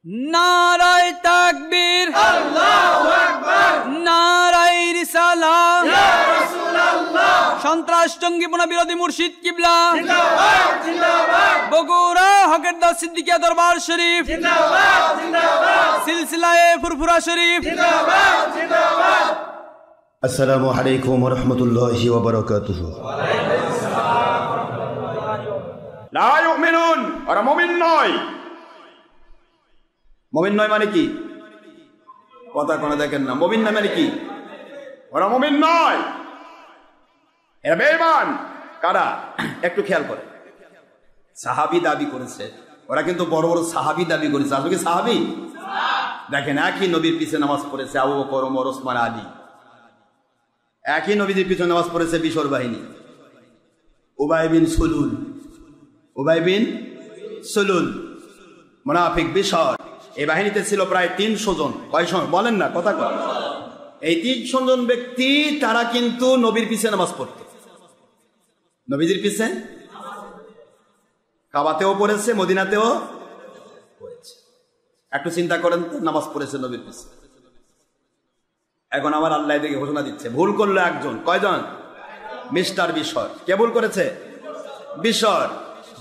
নারায়ে তাকবীর, আল্লাহু আকবার, নারায়ে রিসালাত, ইয়া রাসূলুল্লাহ, সন্ত্রাস জঙ্গিপনা বিরোধী মুর্শিদ কিবলা জিন্দাবাদ জিন্দাবাদ, বগুড়া হকের দাস সিদ্দিকিয়া দরবার শরীফ জিন্দাবাদ জিন্দাবাদ, সিলসিলায়ে ফুরফুরা শরীফ জিন্দাবাদ জিন্দাবাদ। আসসালামু আলাইকুম ওয়া রাহমাতুল্লাহি ওয়া বারাকাতুহু। লা ইউমিনুন, ওরা মুমিন নয়। মুমিন নয় মানে কি? কথা কোনো দেখেন না। মুমিন না মানে কি? ওরা মুমিন নয়, এরা বেঈমান। কারা? একটু খেয়াল করে। সাহাবী দাবি করেছে, ওরা কিন্তু বড় বড় সাহাবী দাবি করেছে। আসলে কি সাহাবী? দেখেন, একই নবীর পিছে নামাজ পড়েছে আবু বকর, ওমর, ওসমান, আলী। একই নবীর পিছনে নামাজ পড়েছে বিশর বাহিনী, উবাই বিন সুলুল, উবাই বিন সুলুল মুনাফিক বিশর। এই বাহিনীতে ছিল প্রায় 300 জন। কয়জন বলেন না, কথা কয়। এই 300 জন ব্যক্তি, তারা কিন্তু নবীর পিছে নামাজ পড়ত। নবীজির পিছে কাবাতেও পড়েছে, মদিনাতেও পড়েছে। একটু চিন্তা করেন তো, নামাজ পড়েছে নবীর পিছে। এখন আমার আল্লাহ দিকে ঘোষণা দিচ্ছে, ভুল করলো একজন। কয়জন? মিস্টার বিশর। কে ভুল করেছে? বিশর।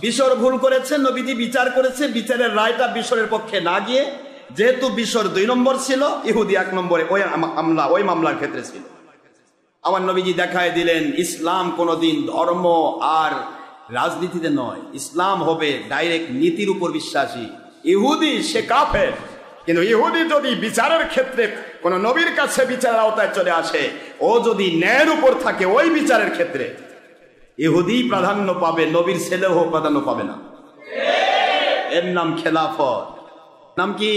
বিশর ভুল করেছে, নবীজি বিচার করেছে। বিচারের রায়টা বিশরের পক্ষে না গিয়ে, যেহেতু বিশর 2 নম্বর ছিল, ইহুদি 1 নম্বরে ওই মামলার ক্ষেত্রে ছিল। আমার নবীজি দেখায় দিলেন, ইসলাম কোনোদিন ধর্ম আর রাজনীতিতে নয়। ইসলাম হবে ডাইরেক্ট নীতির উপর বিশ্বাসী। ইহুদি সে কাফের, কিন্তু ইহুদি যদি বিচারের ক্ষেত্রে কোন নবীর কাছে বিচারের আওতায় চলে আসে, ও যদি ন্যায়ের উপর থাকে ওই বিচারের ক্ষেত্রে, ইহুদি প্রাধান্য পাবে, নবীর ছেলেও প্রাধান্য পাবে না। এর নাম খেলাফত। নাম কি?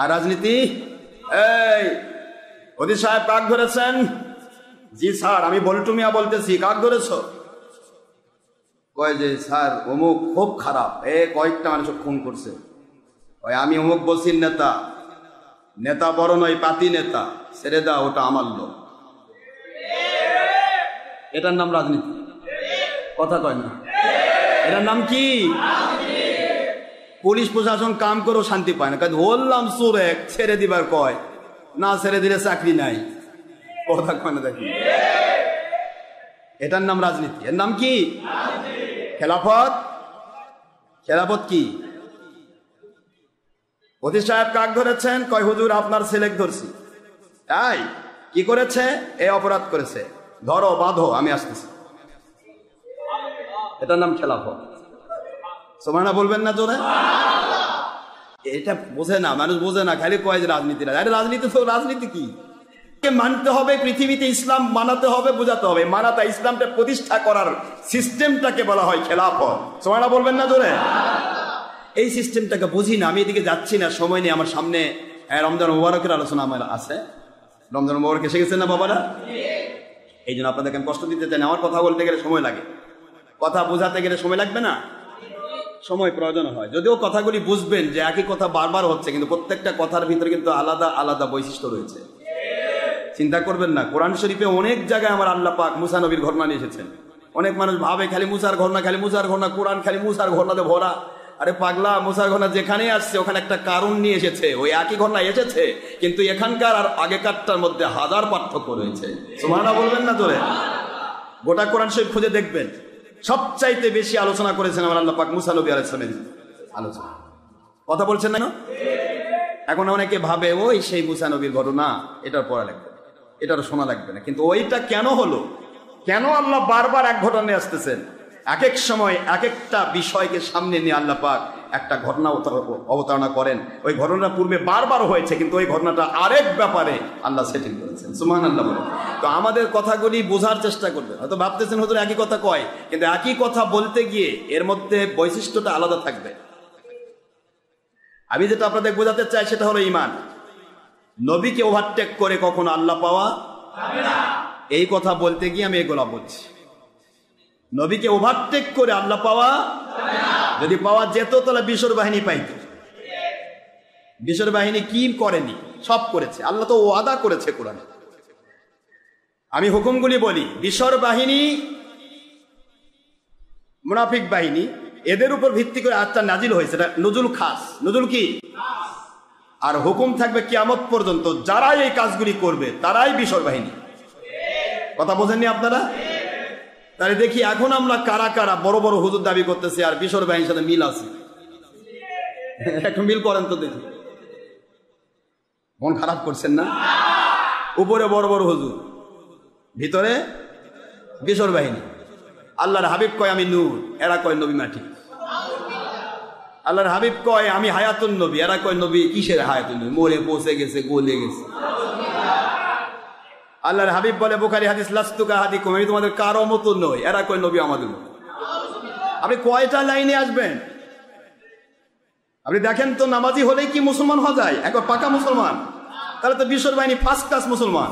আর রাজনীতি? এই ওদি সাহেব, কাক ধরেছেন? জি স্যার, আমি বল্টু মিয়া বলতেছি। কাক ধরেছ? কয় যে স্যার অমুক খুব খারাপ, কয়েকটা মানুষ খুন করছে। ওই আমি অমুক বসির নেতা। নেতা বড় নয়, পাতি নেতা। ছেড়ে দাও, ওটা আমার লোক। এটার নাম রাজনীতি। কথা কয় না। এটার নাম কি? পুলিশ প্রশাসন কাম করেও শান্তি পায় না। কারণ বললাম চোরে, ছেড়ে দিবার কয় না, ছেড়ে দিলে চাকরি নাই। কথা কয় না। দেখি, এটার নাম রাজনীতি। এর নাম কি? খেলাফত। খেলাফত কি? অতি সাহেব কাক ধরেছেন? কয় হুজুর আপনার ছেলেকে ধরছি। তাই কি করেছে? এ অপরাধ করেছে, ধরো বাঁধো, আমি আসতেছি। এটার নাম খেলাফত। সুবহানাল্লাহ বলবেন না জোরে? এটা বোঝে না মানুষ, বোঝে না, খালি কয় যে রাজনীতি। আরে রাজনীতি তো রাজনীতি কি? মানতে হবে, পৃথিবীতে ইসলাম মানাতে হবে, বোঝাতে হবে। মানাতে ইসলামটা প্রতিষ্ঠা করার সিস্টেমটাকে বলা হয় খেলাফত। সুবহানাল্লাহ বলবেন না জোরে? এই সিস্টেমটাকে বুঝি না। আমি এদিকে যাচ্ছি না, সময় নেই। আমার সামনে রমজান মুবারকের আলোচনা আমার আছে। রমজান মুবারক এসে গেছেন না বাবারা? এই জন্য আপনাদেরকে আমি কষ্ট দিতে চাই না। আমার কথা বলতে গেলে সময় লাগে, কথা বোঝাতে গেলে সময় লাগবে না? সময় প্রয়োজন হয়। যদিও কথাগুলি বুঝবেন যে একই কথা বারবার হচ্ছে, কিন্তু প্রত্যেকটা কথার ভিতরে কিন্তু আলাদা আলাদা বৈশিষ্ট্য রয়েছে। চিন্তা করবেন না, কোরআন শরীফে অনেক জায়গায় আমার আল্লাহ পাক মুসা নবীর ঘটনা নিয়ে এসেছেন। অনেক মানুষ ভাবে খালি মুসার ঘটনা, খালি মুসার ঘটনা, কোরআন খালি মুসার ঘটনাতে ভরা। আরে পাগলা, মুসার ঘটনা যেখানে আসছে ওখানে একটা কারণ নিয়ে এসেছে। ওই একই ঘটনা এসেছে, কিন্তু এখানকার আর আগেকারটার মধ্যে হাজার পার্থক্য রয়েছে। সুবহানাল্লাহ বলবেন না জোরে? গোটা কোরআন শরীফ খুঁজে দেখবেন, সবচাইতে বেশি আলোচনা করেছেন আমার আল্লাহ পাক মুসা নবী আলাইহিস সালামের আলোচনা। কথা বলছেন না? এখন অনেকে ভাবে ওই সেই মুসা নবীর ঘটনা, এটার পড়া লাগবে, এটার শোনা লাগবে না। কিন্তু ওইটা কেন হলো? কেন আল্লাহ বারবার এক ঘটনা নিয়ে আসতেছেন? এক এক সময় এক একটা বিষয়কে সামনে নিয়ে আল্লাহ পাক একটা ঘটনা অবতারণা করেন। ওই ঘটনা পূর্বে বারবার হয়েছে, কিন্তু ওই ঘটনাটা আরেক ব্যাপারে আল্লাহ সেটিং করেছেন। সুবহানাল্লাহ বলেন। তো আমাদের কথাগুলি বোঝার চেষ্টা করবেন। হয়তো ভাবতেছেন হুজুর একই কথা কয়, কিন্তু একই কথা বলতে গিয়ে এর মধ্যে বৈশিষ্ট্যটা আলাদা থাকবে। আমি যেটা আপনাদের বোঝাতে চাই সেটা হলো ঈমান। নবীকে ওভারটেক করে কখনো আল্লাহ পাওয়া যাবে না। এই কথা বলতে গিয়ে আমি এগুলা বলছি। নবীকে ওভারটেক করে আল্লাহ পাওয়া যাবে না। যদি পাওয়া যেত তাহলে বিশর বাহিনী পাইত। বিশর বাহিনী কি করেনি? সব করেছে। আল্লাহ তো ওয়াদা করেছে কোরআনে। আমি হুকুমগুলি বলি। বিশর বাহিনী মুনাফিক বাহিনী, এদের উপর ভিত্তি করে আয়াতটা নাজিল হয়েছে। এটা নুজুল খাস। নুজুল কি? আর হুকুম থাকবে কিয়ামত পর্যন্ত, যারাই এই কাজগুলি করবে তারাই বিশর বাহিনী। কথা বোঝেননি আপনারা? তাহলে দেখি এখন আমরা কারা কারা বড় বড় হুজুর দাবি করতেছি আর বিশর বাহিনীর সাথে মিল আছে? একটু মিল করেন তো দেখি। মন খারাপ করছেন না? উপরে বড় বড় হুজুর, ভিতরে বিশর বাহিনী। আল্লাহর হাবিব কয় আমি নূর, এরা কয় নবী মাটি। আল্লাহর হাবিব কয় আমি হায়াতুন নবী, এরা কয় নবী কিসের হায়াতুন নবী, মরে পচে গেছে, গলে গেছে। আল্লাহর হাবিব বলে বুখারী হাদিস লাস্তুকা হাদিকুম, আমি তোমাদের কারো মতো নই, এরা কয় নবী আমাদের মতো। আপনি কয়টা লাইনে আসবেন? আপনি দেখেন তো, নামাজি হলেই কি মুসলমান হওয়া যায়? একবার পাকা মুসলমান? তাহলে তো বিশর বাহিনী ফার্স্ট ক্লাস মুসলমান,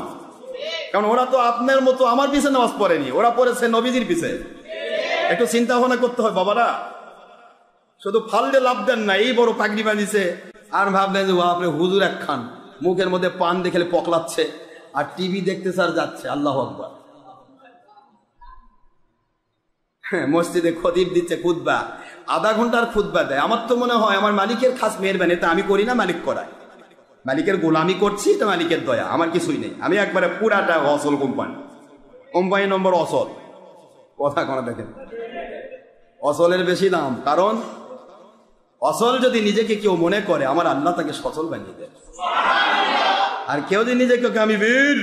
কারণ ওরা তো আপনার মতো আমার পিছে নামাজ পড়েনি, ওরা পড়েছে নবীজির পিছে। একটু চিন্তা ভাবনা করতে হয় বাবারা, শুধু ফাললে লাভ দেন না। এই বড় পাগড়ি বাঁধিছে আর ভাবলেন যে আপনি হুজুর একখান, মুখের মধ্যে পান দেখলে পকলাচ্ছে আর টিভি দেখতেছে আর যাচ্ছে। আল্লাহু আকবার। মসজিদে খতিব দিচ্ছে খুতবা, আধা ঘন্টার খুতবা দেয়। আমার তো মনে হয় আমার মালিকের খাস মেহরবানি, এটা আমি করি না, মালিক করায়। মালিকের গোলামি করছি, এটা মালিকের দয়া, আমার কিছুই নেই। আমি একবারে পুরাটা অসল কোম্পানি, কোম্পানি নম্বর অসল। কথা কোনো দেখেন, অসলের বেশি দাম, কারণ অসল যদি নিজেকে কেউ মনে করে আমার আল্লাহ তাকে সচল বানিয়ে দেয়। আর কেউ যদি নিজেকে আমি বীর,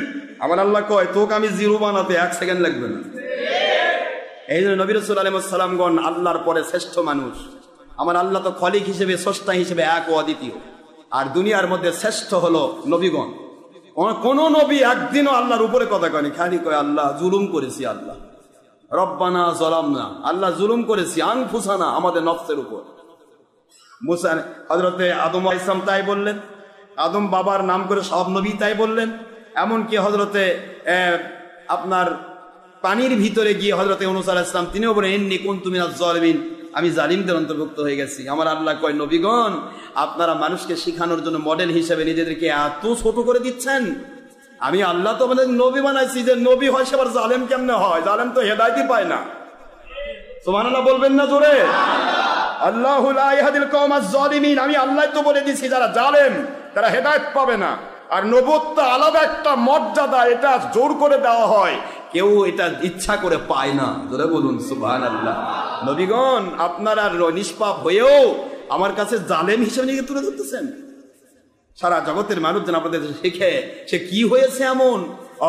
আমার আল্লাহ কয় তোকে আমি জিরো বানাতে 1 সেকেন্ড লাগবে না। এই জন্য নবী রাসূল আলাইহিস সালামগণ আল্লাহর পরে শ্রেষ্ঠ মানুষ। আমার আল্লাহ তো খলিক হিসেবে, স্রষ্টা হিসেবে এক ও অদ্বিতীয়। আর দুনিয়ার মধ্যে শ্রেষ্ঠ হলো নবীগণ। কোন নবী একদিনও আল্লাহর উপরে কথা কয়নি, খালি কয় আল্লাহ জুলুম করেছি, আল্লাহ রব্বানা যালামনা, আল্লাহ জুলুম করেছি আনফুসানা, আমাদের নফসের উপর। মুসা হযরতে আদম আলাইহিস সালাম তাই বললেন, আদম বাবার নাম করে সব নবী তাই বললেন। এমনকি হযরতে আপনার পানির ভিতরে গিয়ে হযরতে ইউনূস আলাইহিস সালাম তিনিও বলেন ইন্নী কুনতু মিনাজ জালিমিন, আমি জালিমদের অন্তর্ভুক্ত হয়ে গেছি। আমার আল্লাহ কয় নবীগণ আপনারা মানুষকে শিখানোর জন্য মডেল হিসেবে নিজেদেরকে এত ছোট করে দিচ্ছেন। আমি আল্লাহ তো আমাদের নবী বানাইছি, যে নবী হয় সে আবার জালেম কেমনে হয়? জালেম তো হেদায়েতই পায় না। সুবহানাল্লাহ বলবেন না জোরে? আল্লাহু লা ইয়াহদিল কওমাজ জালিমিন, আমি আল্লাহ তো বলে দিছি যারা জালেম তারা হেদায়েত পাবে না। আর নবুয়ত আলাদা একটা মর্যাদা, এটা জোর করে দেওয়া হয়, কেউ এটা ইচ্ছা করে পায় না। জোরে বলুন সুবহানাল্লাহ। নবীগণ আপনারা নিষ্পাপ হয়েও আমার কাছে জালেম হিসেবে নিজেকে তুলে ধরতেছেন। সারা জগতের মানুষ যেন আপনাদের শিখে সে কি হয়েছে এমন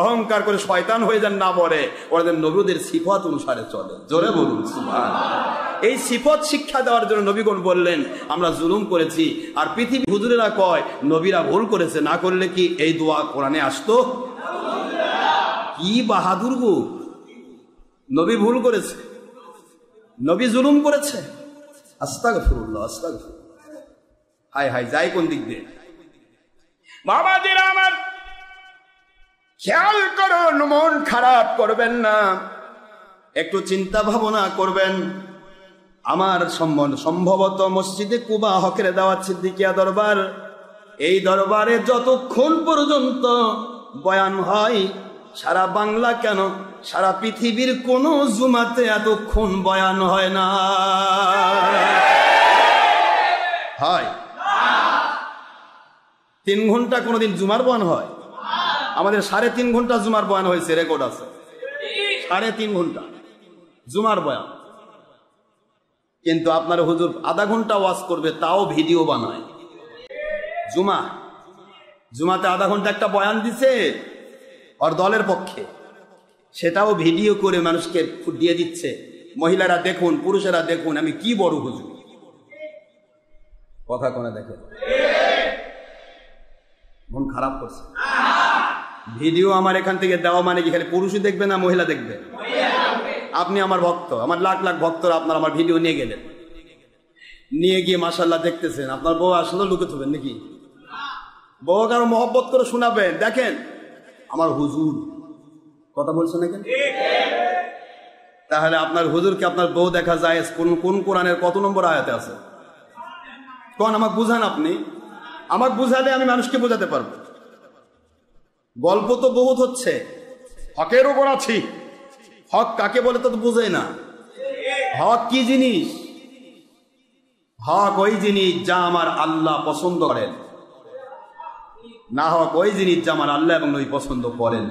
অহংকার করে শয়তান হয়ে যান না বলে, ওরা নবীদের সিফাত অনুসারে চলে। জোরে বলুন সুবহানাল্লাহ। এই সিফত শিক্ষা দেওয়ার জন্য নবীগণ বললেন আমরা জুলুম করেছি। আর পৃথিবী হুজুরেরা কয় নবীরা ভুল করেছে, না করলে কি এই দোয়া কোরআনে আসতো? কি বাহাদুর গো, নবী ভুল করেছে, নবী জুলুম করেছে। আস্তাগফিরুল্লাহ, আস্তাগফিরুল্লাহ। হায় হায়, যাই কোন দিক দিয়ে? বাবাজিরা আমার খেয়াল করুন, মন খারাপ করবেন না, একটু চিন্তা ভাবনা করবেন। আমার সম্ভবত মসজিদে কুবা হকের দাওয়াত সিদ্দিকিয়া দরবার, এই দরবারে যতক্ষণ পর্যন্ত বয়ান হয়, সারা বাংলা কেন সারা পৃথিবীর কোন জুমাতে এতক্ষণ বয়ান হয় না। হয় 3 ঘন্টা কোনদিন জুমার বয়ান হয়? আমাদের 3.5 ঘন্টা জুমার বয়ান হয়েছে, রেকর্ড আছে। 3.5 ঘন্টা জুমার বয়ান। কিন্তু আপনার হুজুর আধা ঘন্টা ওয়াজ করবে, তাও ভিডিও বানায়। জুমাতে আধা ঘন্টা একটা বয়ান দিছে আর দলের পক্ষে, সেটাও ভিডিও করে মানুষকে দিয়ে দিচ্ছে। মহিলারা দেখুন, পুরুষেরা দেখুন, আমি কি বড় হুজুর। কথা কোনে দেখে, মন খারাপ করছে। ভিডিও আমার এখান থেকে দেওয়া মানে কি খালি পুরুষই দেখবে না মহিলা দেখবে? আপনি আমার ভক্ত, আমার লাখ লাখ ভক্তরা আপনার আমার ভিডিও নিয়ে গেলেন, নিয়ে গিয়ে মাশাআল্লাহ দেখতেছেন। আপনার বউ আসলে লুকে থাকবেন নাকি? বউ কারো মহব্বত করে শোনাবেন। দেখেন আমার হুজুর কথা বলছে নাকি? তাহলে আপনার হুজুরকে আপনার বউ দেখা যায় কোন কোরআনের কত নম্বর আয়াতে আছে? কোন আমাকে বুঝান। আপনি আমাকে বুঝালে আমি মানুষকে বোঝাতে পারবো। গল্প তো বহুত হচ্ছে, হকের উপর আছি। হক কাকে বলে তো বুঝে না। হক কি জিনিস? হক ওই জিনিস যা আমার আল্লাহ পছন্দ করেন। না হোক ওই জিনিস যা আমার আল্লাহ এবং নবী পছন্দ করেন।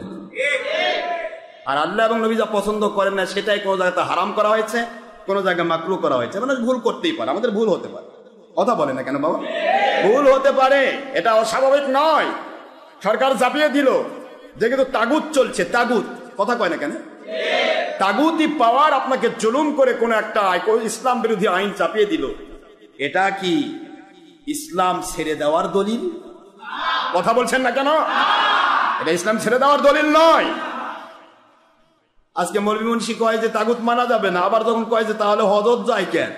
আর আল্লাহ এবং নবী যা পছন্দ করেন না সেটাই কোনো জায়গাতে হারাম করা হয়েছে, কোনো জায়গায় মাকরু করা হয়েছে। মানে ভুল করতেই পারে, আমাদের ভুল হতে পারে। কথা বলে না কেন বাবা? ভুল হতে পারে, এটা অস্বাভাবিক নয়। সরকার চাপিয়ে দিল যে কিন্তু তাগুত চলছে, তাগুত কথা কয় না কেন? তাগুতি পাওয়ার আপনাকে জুলুম করে কোন একটা ইসলাম বিরোধী আইন চাপিয়ে দিল, এটা কি ইসলাম ছেড়ে দেওয়ার দলিল? কথা বলছেন না কেন? এটা ইসলাম ছেড়ে দেওয়ার দলিল নয়। আজকে মৌলভী মুন্সি কয় যে তাগুত মানা যাবে না, আবার যখন কয় যে তাহলে হজত যায় কেন?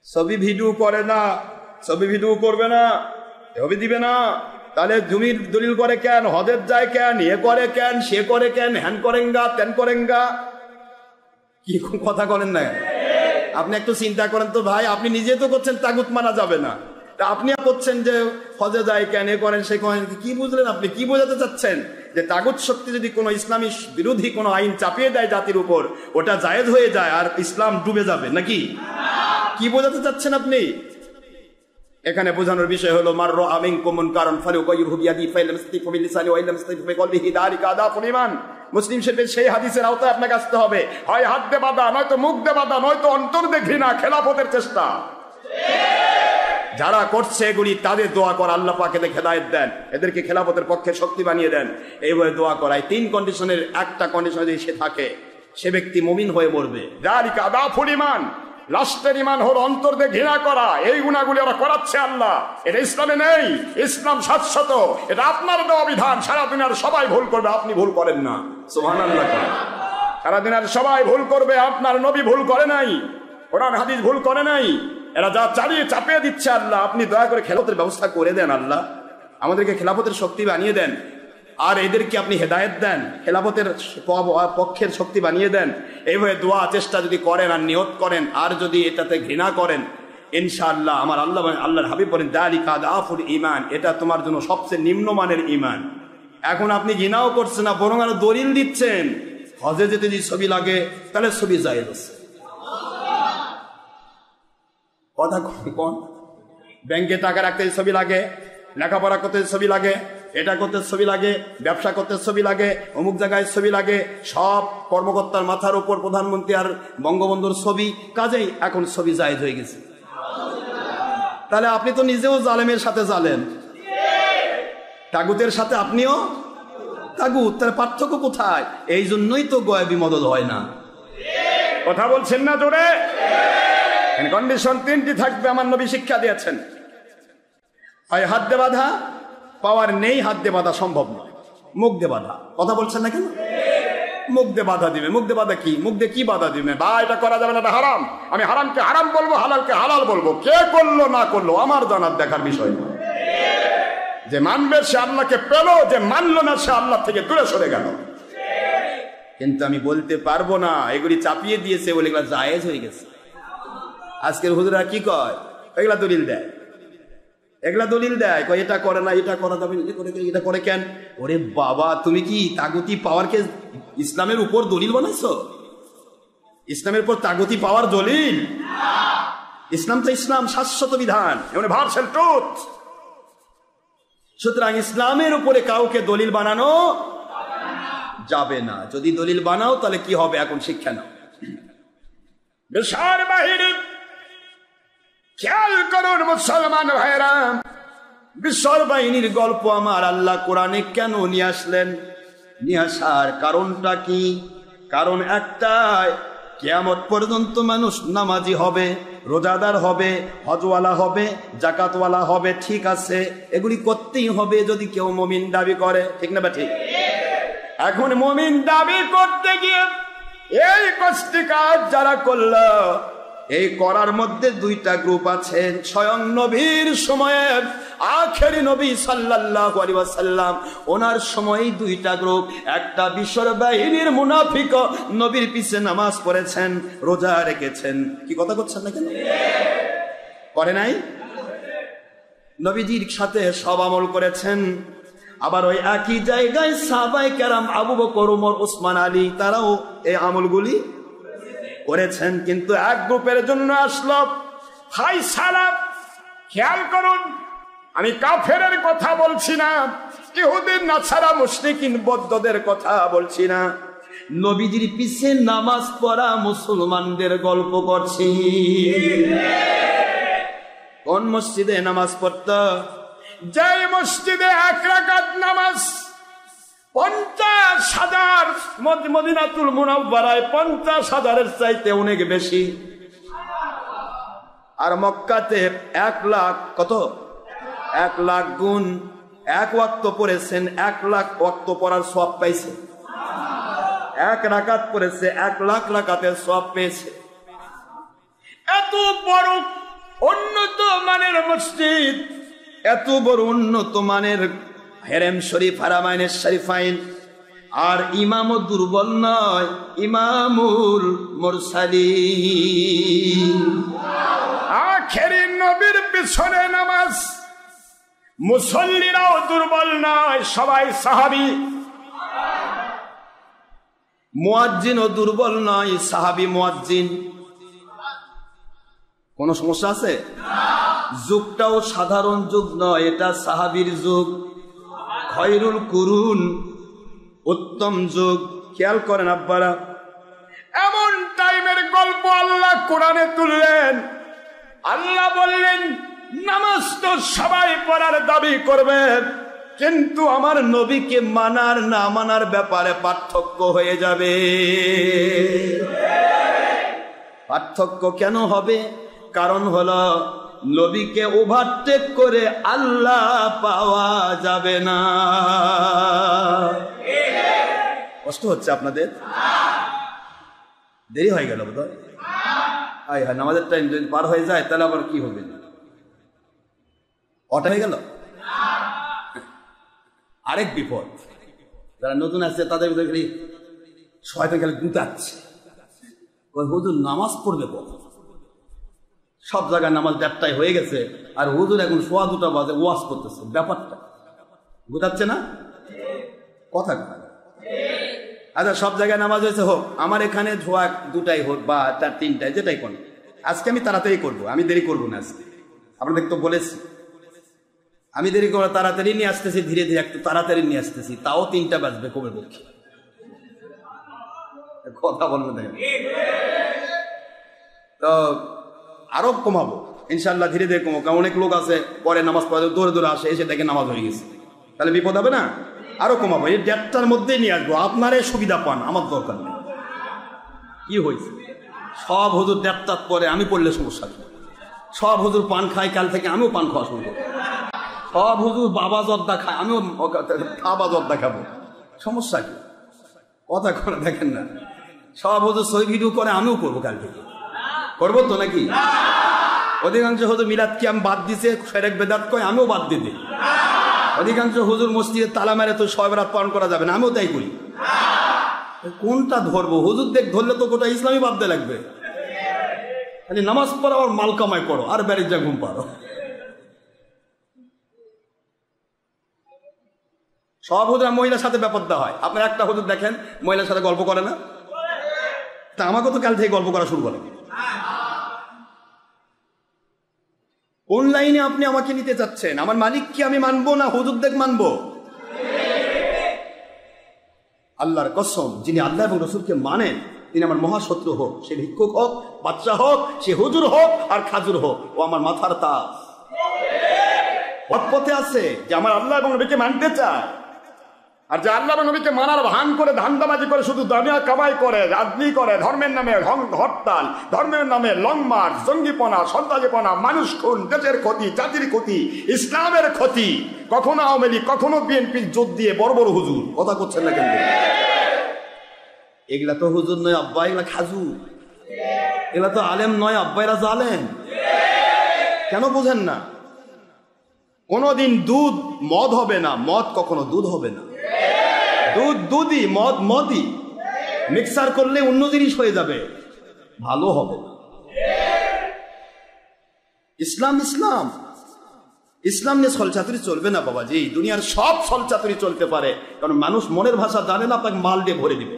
ছবি ভিডিও করে না, ছবি ভিডিও করবে না, ছবি দিবে না, তাহলে জমির দলিল করে কেন? হজের যায় কেন? এ করে কেন? সে করে কেন? হ্যান করেঙ্গা তেন করেঙ্গা, কি কথা বলেন না? আপনি একটু চিন্তা করেন তো ভাই, আপনি নিজে তো করছেন তাগুত মানা যাবে না, তা আপনি করছেন যে হজে যায় কেন, এ করেন সে করেন, কি বুঝলেন? আপনি কি বোঝাতে চাচ্ছেন? যে তাগুত শক্তি যদি কোনো ইসলামী বিরোধী কোনো আইন চাপিয়ে দেয় জাতির উপর, ওটা জায়েজ হয়ে যায় আর ইসলাম ডুবে যাবে নাকি? কি বোঝাতে চাচ্ছেন আপনি? এখানে বোঝানোর বিষয় হলো মার আমিন কুমুন কারণ ফালুকাইহু বিয়াদি ফাইলাম ইসতিফু বিলিসানি ওয়া ইল্লাম ইসতিফু বিকলবিহি যালিকা আদাফুল ঈমান। মুসলিম শরীফের সেই হাদিসের আওতায় আপনাকে আসতে হবে, হয় হাত দিয়ে বাঁধা, নয়তো মুখ দিয়ে বাঁধা, নয়তো অন্তর দিয়ে ঘৃণা, খেলাফতের চেষ্টা যারা করছে এগুলি, তাদের দোয়া করা, আল্লাহ পাক এদের হেদায়েত দেন, এদেরকে খেলাফতের পক্ষে শক্তি বানিয়ে দেন, এইভাবে দোয়া করায়। 3 কন্ডিশনের একটা কন্ডিশন যদি সে থাকে, সে ব্যক্তি মুমিন হয়ে মরবে। যালিকা আদাফুল ঈমান, লাস্টের ইমান হলো অন্তর দিয়ে ঘৃণা করা। এই গুণাগুলি ওরা করাচ্ছে আল্লাহ, এটা ইসলামে নেই। ইসলাম শাশ্বত, এটা আপনার দেওয়া বিধান। সারা দুনিয়ার সবাই ভুল করবে, আপনি ভুল করেন না, সুবহানাল্লাহ। সারা দুনিয়ার সবাই ভুল করবে, আপনার নবী ভুল করে নাই, কোরআন হাদিস ভুল করে নাই। এরা যা চালিয়ে চাপিয়ে দিচ্ছে আল্লাহ, আপনি দয়া করে খেলাফতের ব্যবস্থা করে দেন। আল্লাহ আমাদেরকে খেলাফতের শক্তি বানিয়ে দেন, আর এদেরকে আপনি হেদায়েত দেন, খেলাফতের পক্ষের শক্তি বানিয়ে দেন। এইভাবে দোয়া চেষ্টা যদি করেন আর নিয়ত করেন, আর যদি এটাতে ঘৃণা করেন, ইনশাআল্লাহ আমার আল্লাহর হাবিব বলেন যালিকা আদাফুল ঈমান, এটা তোমার জন্য সবচেয়ে নিম্নমানের ঈমান। এখন আপনি ঘৃণাও করছেন না, বরং আরো দলিল দিচ্ছেন। হজে যেতে যদি ছবি লাগে তাহলে ছবি জায়েজ আছে। কথা কোন? ব্যাংকে টাকা রাখতে ছবি লাগে, লেখাপড়া করতে ছবি লাগে, এটা করতে ছবি লাগে, ব্যবসা করতে ছবি লাগে, অমুক জায়গায় ছবি লাগে, সব কর্মকর্তার মাথার উপর প্রধানমন্ত্রী আর বঙ্গবন্ধুর ছবি, কাজেই এখন ছবি জায়েজ হয়ে গেছে। তাহলে আপনি তো নিজেও জালেমের সাথে জালেম, তাগুতের সাথে আপনিও তাগুত, তার পার্থক্য কোথায়? এই জন্যই তো গয়বি মদদ হয় না। কথা বলছেন না জোরে? কন্ডিশন 3টি থাকবে, আমার নবী শিক্ষা দিয়েছেন। হয় হাত দিয়ে বাঁধা, পাওয়ার নেই, হাত দিয়ে বাঁধা সম্ভব নয়, মুখ দিয়ে বাঁধা। কথা বলছেন না কেন? মুখ দিয়ে বাধা দিবে। মুখ দিয়ে বাধা কি? মুখ দিয়ে কি বাধা দিবে? বা এটা করা যাবে না, এটা হারাম, আমি হারামকে হারাম বলবো, হালালকে হালাল বলবো। কে করলো না করলো আমার জানার দেখার বিষয় না। যে মানবে সে আল্লাহকে পেল, যে মানলো না সে আল্লাহ থেকে দূরে সরে গেল। কিন্তু আমি বলতে পারবো না এগুলি চাপিয়ে দিয়েছে বলে এগুলা জায়েজ হয়ে গেছে। আজকের হুজুরা কি কয়? এগুলা দলিল দেয়, এগুলা দলিল দেয়, কয় এটা করে না, এটা করা যাবে, এটা করে কেন? ওরে বাবা, তুমি কি তাগুতি পাওয়ারকে ইসলামের উপর দলিল বানাইছো? ইসলামের উপর তাগুতি পাওয়ার দলিল? ইসলাম তো ইসলাম শাশ্বত বিধান, এমন ভার্সেল ট্রুথ। সুতরাং ইসলামের উপরে কাউকে দলিল বানানো যাবে না। যদি দলিল বানাও তাহলে কি হবে? এখন শিক্ষা নাও। বিশাল বাহিনী খেয়াল করুন মুসলমান ভাইরা, বিশাল বাহিনীর গল্প আমার আল্লাহ কোরআনে কেন নিয়ে আসলেন? নিয়ে আসার কারণটা কি? কারণ একটাই, কিয়ামত পর্যন্ত মানুষ নামাজি হবে, রোজাদার হবে, হজওয়ালা হবে, জাকাতওয়ালা হবে, ঠিক আছে, এগুলি করতেই হবে যদি কেউ মুমিন দাবি করে, ঠিক না? ঠিক। এখন মুমিন দাবি করতে গিয়ে এই কষ্টি কাজ যারা করল, এই করার মধ্যে 2টা গ্রুপ আছে। স্বয়ং নবীর সময়ে আখেরি নবী সাল্লাল্লাহু আলাইহি ওয়াসাল্লাম, ওনার সময়ই 2টা গ্রুপ। একটা বিশর বাহিনীর মুনাফিক, নবীর পিছে নামাজ পড়েছেন, রোজা রেখেছেন। কি কথা করছেন না কেন? করে নাই? নবীজির সাথে সব আমল করেছেন। আবার ওই একই জায়গায় সাহাবায়ে কেরাম আবু বকর, ওমর, ওসমান, আলী, তারাও এই আমলগুলি করেছেন। কিন্তু এক গ্রুপের জন্য আসলো হাই সালাত। খেয়াল করুন, আমি কাফেরের কথা বলছি না, ইহুদিন নাসারা মুশরিকিন বৌদ্ধদের কথা বলছি না, নবীজির পিছে নামাজ পড়া মুসলমানদের গল্প করছি। কোন মসজিদে নামাজ পড়তো? যে মসজিদে 1 রাকাত নামাজ 50,000, মদিনাতুল মুনাওয়ারায় 50,000-এর চাইতে অনেক বেশি, আর মক্কাতে 1 লাখ, কত? 1 লাখ গুণ 1 ওয়াক্ত পড়েছেন, 1 লাখ ওয়াক্ত পড়ার সওয়াব পাইছে। 1 রাকাত পড়েছে, 1 লাখ রাকাতের সওয়াব পেয়েছে। এত বড় উন্নত মানের মসজিদ, এত বড় উন্নত মানের হেরেম শরীফ, হারামাইনের শরীফাইন, আর ইমামও দুর্বল নয়, ইমামুল মুরসালিন। আখেরি নবীর পিছনে নামাজ, মুসল্লিরাও দুর্বল নয়, সবাই সাহাবী। মুয়াজ্জিনও দুর্বল নয়, সাহাবী মুয়াজ্জিন। কোন সমস্যা আছে? যুগটাও সাধারণ যুগ নয়, এটা সাহাবীর যুগ, খয়রুল কুরুন, উত্তম যুগ। খেয়াল করেন আব্বারা, এমন টাইমের গল্প আল্লাহ কোরআনে তুললেন। আল্লাহ বললেন, নামাজ তো সবাই পড়ার দাবি করবে, কিন্তু আমার নবীকে মানার না মানার ব্যাপারে পার্থক্য হয়ে যাবে। পার্থক্য কেন হবে? কারণ হলো নবীকে ওভারটেক করে আল্লাহ পাওয়া যাবে না। কষ্ট হচ্ছে আপনাদের? দেরি হয়ে গেল বোধ হয়। নামাজের টাইম যদি পার হয়ে যায় তাহলে আবার কি হবে? অটা হয়ে গেল। আরেক বিপদ, যারা নতুন আসছে তাদের ভিতরে খালি শয়তান খালি গুতাচ্ছে, হুজুর নামাজ পড়বে কখন? সব জায়গায় নামাজ 1টায় হয়ে গেছে, আর হুজুর এখন 1:15 বাজে ওয়াজ করতেছে। ব্যাপারটা গুতাচ্ছে না? কথা কথা। আচ্ছা, সব জায়গায় নামাজ হয়েছে, হোক। আমার এখানে 2টায় হোক বা 3টায়, যেটাই কোন, আজকে আমি তাড়াতাড়ি করবো, আমি দেরি করবো না আজকে। আপনাদের তো বলেছি আমি দেরি করে তাড়াতাড়ি নিয়ে আসতেছি, ধীরে ধীরে একটু তাড়াতাড়ি নিয়ে আসতেছি, তাও 3টা বাজবে কবে পক্ষে। কথা বলবো, দেখেন তো আরো কমাবো ইনশাল্লাহ, ধীরে ধীরে কমাবো। কারণ অনেক লোক আছে পরে নামাজ পড়ে দৌড়ে দৌড়ে আসে, এসে দেখে নামাজ হয়ে গেছে, তাহলে বিপদ হবে না? আরো কমাবো, এই 1:30টার মধ্যেই নিয়ে আসবো, আপনারাই সুবিধা পান, আমার দরকার নেই। কি হয়েছে? সব হুজুর 1:30 পরে, আমি পড়লে সমস্যা নেই। সব হুজুর পান খায়, কাল থেকে আমিও পান খাওয়া শুরু করবো। সব হুজুর বাবা জর্দা খায়, আমিও বাবা জর্দা খাবো, সমস্যা কি? কথা করে দেখেন না। সব হুজুর সই ভিডিও করে, আমিও করবো কাল থেকে, করবো তো নাকি? অধিকাংশ হুজুর মিলাদ কি আমি বাদ দিছে, সেরেক বেদাত কয়, আমিও বাদ দিয়ে দিই। অধিকাংশ হুজুর মসজিদে তালা মেরে তো শবে রাত পালন করা যাবে না, আমিও তাই করি। কোনটা ধরবো? হুজুর দেখ ধরলে তো গোটা ইসলামই বাদ দিয়ে লাগবে। খালি নামাজ পড়ো আর মাল কামাই করো আর বাড়ির যা ঘুম পারো। সব হুজুর মহিলার সাথে ব্যাপারটা হয়। আপনার একটা হুজুর দেখেন মহিলার সাথে গল্প করে না, তা আমাকে তো কাল থেকে গল্প করা শুরু করে। কোন লাইনে আপনি আমাকে নিতে চাচ্ছেন? আমার মালিক কি আমি মানবো না হুজুর দেখ মানবো? আল্লাহর কসম, যিনি আল্লাহ এবং রসুলকে মানেন তিনি আমার মহাশত্রু হোক, সে ভিক্ষুক হোক, বাচ্চা হোক, সে হুজুর হোক আর খাজুর হোক, ও আমার মাথার তাজ। পথে আছে যে আমার আল্লাহ এবং নবীকে মানতে চায়, আর যে আল্লাহ নবীকে মানার ভান করে ধান্দাবাজি করে শুধু দুনিয়া কামাই করে, রাজনীতি করে, ধর্মের নামে হরতাল, ধর্মের নামে লং মার্চ, জঙ্গিপনা, সন্ত্রাসীপনা, মানুষ খুন, দেশের ক্ষতি, জাতির ক্ষতি, ইসলামের ক্ষতি, কখনো আওয়ামী লীগ, কখনো বিএনপির জোট দিয়ে বড় বড় হুজুর কথা করছেন না কেন? এগুলা তো হুজুর নয় আব্বা, এগুলা খাজুর। এগুলা তো আলেম নয় আব্বা, এরা জালেম। কেন বুঝেন না? কোনদিন দুধ মদ হবে না, মদ কখনো দুধ হবে না। দুধ দুধই, মদ মদই। মিক্সার করলে অন্য জিনিস হয়ে যাবে, ভালো হবে না। ইসলাম ইসলাম ইসলাম নিয়ে ছলচাতুরি চলবে না বাবাজি। দুনিয়ার সব ছলচাতুরি চলতে পারে, কারণ মানুষ মনের ভাষা জানে না, তাকে মাল দিয়ে ভরে দিবে।